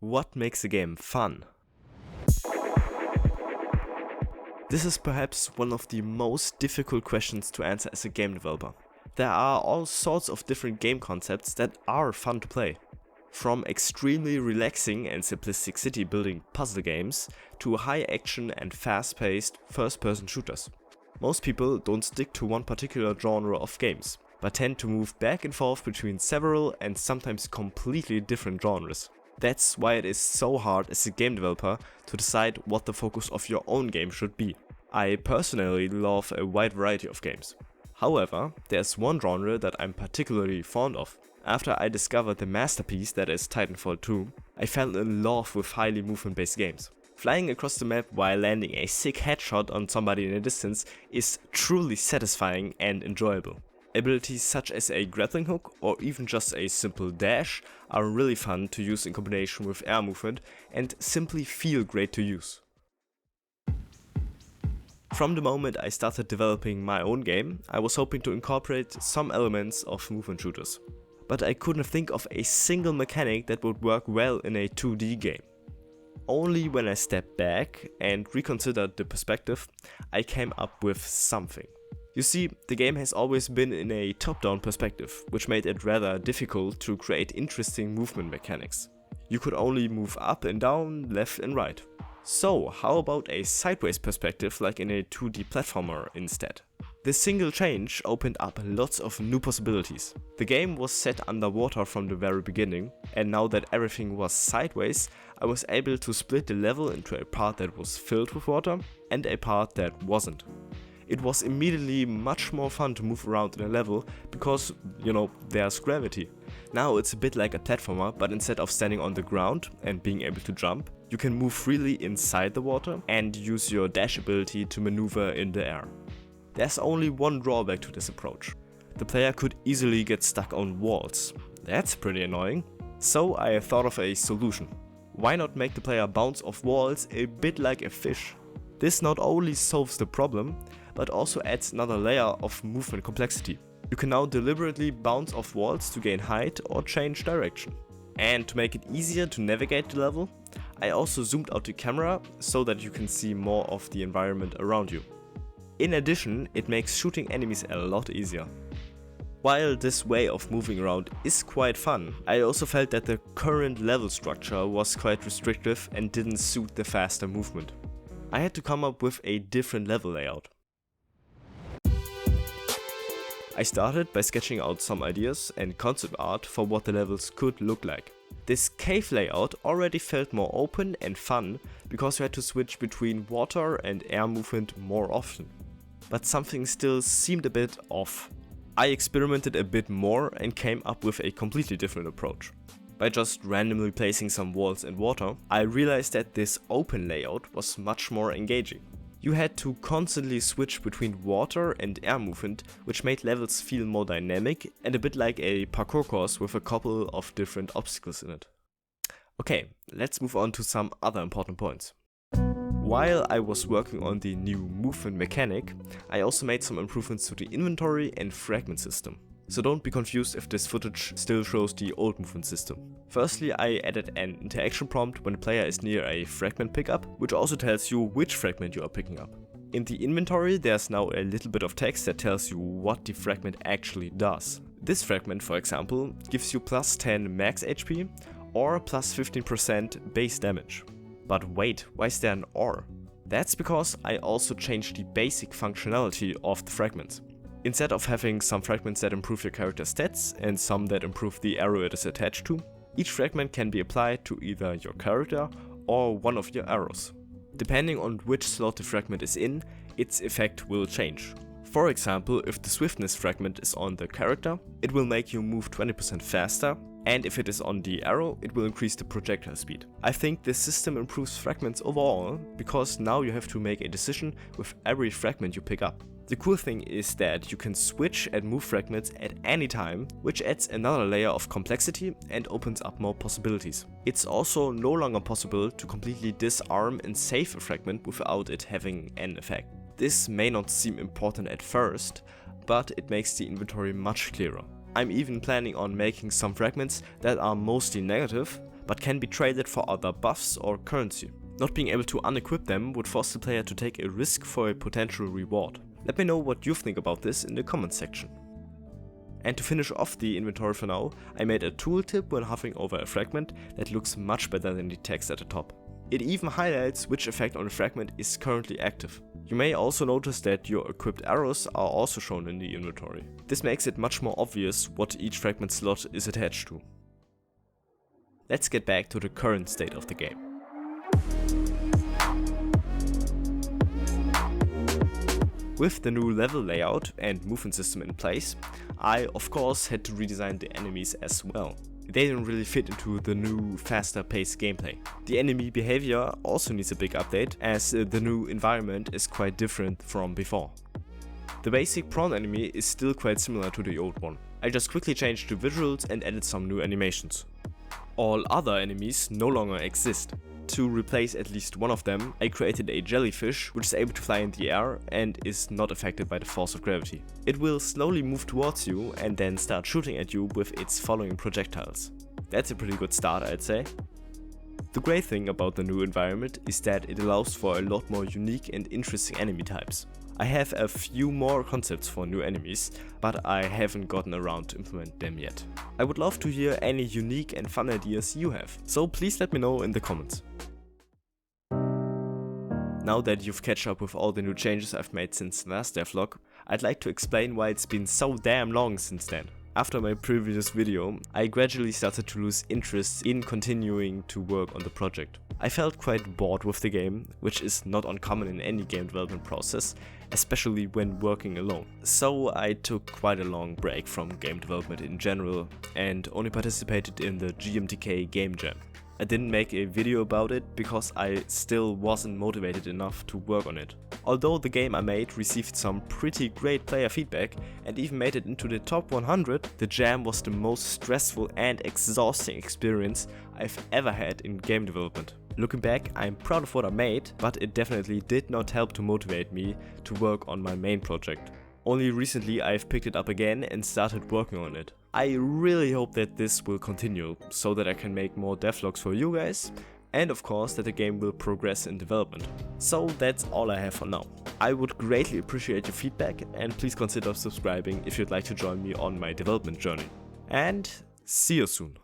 What makes a game fun? This is perhaps one of the most difficult questions to answer as a game developer. There are all sorts of different game concepts that are fun to play. From extremely relaxing and simplistic city building puzzle games to high action and fast-paced first-person shooters. Most people don't stick to one particular genre of games, but tend to move back and forth between several and sometimes completely different genres. That's why it is so hard as a game developer to decide what the focus of your own game should be. I personally love a wide variety of games. However, there's one genre that I'm particularly fond of. After I discovered the masterpiece that is Titanfall 2, I fell in love with highly movement-based games. Flying across the map while landing a sick headshot on somebody in a distance is truly satisfying and enjoyable. Abilities such as a grappling hook or even just a simple dash are really fun to use in combination with air movement and simply feel great to use. From the moment I started developing my own game, I was hoping to incorporate some elements of movement shooters. But I couldn't think of a single mechanic that would work well in a 2D game. Only when I stepped back and reconsidered the perspective, I came up with something. You see, the game has always been in a top-down perspective, which made it rather difficult to create interesting movement mechanics. You could only move up and down, left and right. So how about a sideways perspective like in a 2D platformer instead? This single change opened up lots of new possibilities. The game was set underwater from the very beginning, and now that everything was sideways, I was able to split the level into a part that was filled with water and a part that wasn't. It was immediately much more fun to move around in a level because, there's gravity. Now it's a bit like a platformer, but instead of standing on the ground and being able to jump, you can move freely inside the water and use your dash ability to maneuver in the air. There's only one drawback to this approach. The player could easily get stuck on walls. That's pretty annoying. So I thought of a solution. Why not make the player bounce off walls a bit like a fish? This not only solves the problem, but also adds another layer of movement complexity. You can now deliberately bounce off walls to gain height or change direction. And to make it easier to navigate the level, I also zoomed out the camera so that you can see more of the environment around you. In addition, it makes shooting enemies a lot easier. While this way of moving around is quite fun, I also felt that the current level structure was quite restrictive and didn't suit the faster movement. I had to come up with a different level layout. I started by sketching out some ideas and concept art for what the levels could look like. This cave layout already felt more open and fun because you had to switch between water and air movement more often. But something still seemed a bit off. I experimented a bit more and came up with a completely different approach. By just randomly placing some walls and water, I realized that this open layout was much more engaging. You had to constantly switch between water and air movement, which made levels feel more dynamic and a bit like a parkour course with a couple of different obstacles in it. Okay, let's move on to some other important points. While I was working on the new movement mechanic, I also made some improvements to the inventory and fragment system. So don't be confused if this footage still shows the old movement system. Firstly, I added an interaction prompt when the player is near a fragment pickup, which also tells you which fragment you are picking up. In the inventory, there's now a little bit of text that tells you what the fragment actually does. This fragment, for example, gives you plus 10 max HP or plus 15% base damage. But wait, why is there an or? That's because I also changed the basic functionality of the fragments. Instead of having some fragments that improve your character's stats and some that improve the arrow it is attached to, each fragment can be applied to either your character or one of your arrows. Depending on which slot the fragment is in, its effect will change. For example, if the swiftness fragment is on the character, it will make you move 20% faster, and if it is on the arrow, it will increase the projectile speed. I think this system improves fragments overall, because now you have to make a decision with every fragment you pick up. The cool thing is that you can switch and move fragments at any time, which adds another layer of complexity and opens up more possibilities. It's also no longer possible to completely disarm and save a fragment without it having an effect. This may not seem important at first, but it makes the inventory much clearer. I'm even planning on making some fragments that are mostly negative, but can be traded for other buffs or currency. Not being able to unequip them would force the player to take a risk for a potential reward. Let me know what you think about this in the comments section. And to finish off the inventory for now, I made a tooltip when hovering over a fragment that looks much better than the text at the top. It even highlights which effect on the fragment is currently active. You may also notice that your equipped arrows are also shown in the inventory. This makes it much more obvious what each fragment slot is attached to. Let's get back to the current state of the game. With the new level layout and movement system in place, I of course had to redesign the enemies as well. They didn't really fit into the new, faster paced gameplay. The enemy behavior also needs a big update, as the new environment is quite different from before. The basic prawn enemy is still quite similar to the old one. I just quickly changed the visuals and added some new animations. All other enemies no longer exist. To replace at least one of them, I created a jellyfish which is able to fly in the air and is not affected by the force of gravity. It will slowly move towards you and then start shooting at you with its following projectiles. That's a pretty good start, I'd say. The great thing about the new environment is that it allows for a lot more unique and interesting enemy types. I have a few more concepts for new enemies, but I haven't gotten around to implement them yet. I would love to hear any unique and fun ideas you have, so please let me know in the comments. Now that you've catch up with all the new changes I've made since the last devlog, I'd like to explain why it's been so damn long since then. After my previous video, I gradually started to lose interest in continuing to work on the project. I felt quite bored with the game, which is not uncommon in any game development process, especially when working alone. So I took quite a long break from game development in general and only participated in the GMTK Game Jam. I didn't make a video about it because I still wasn't motivated enough to work on it. Although the game I made received some pretty great player feedback and even made it into the top 100, the jam was the most stressful and exhausting experience I've ever had in game development. Looking back, I'm proud of what I made, but it definitely did not help to motivate me to work on my main project. Only recently I've picked it up again and started working on it. I really hope that this will continue, so that I can make more devlogs for you guys, and of course that the game will progress in development. So that's all I have for now. I would greatly appreciate your feedback, and please consider subscribing if you'd like to join me on my development journey. And see you soon.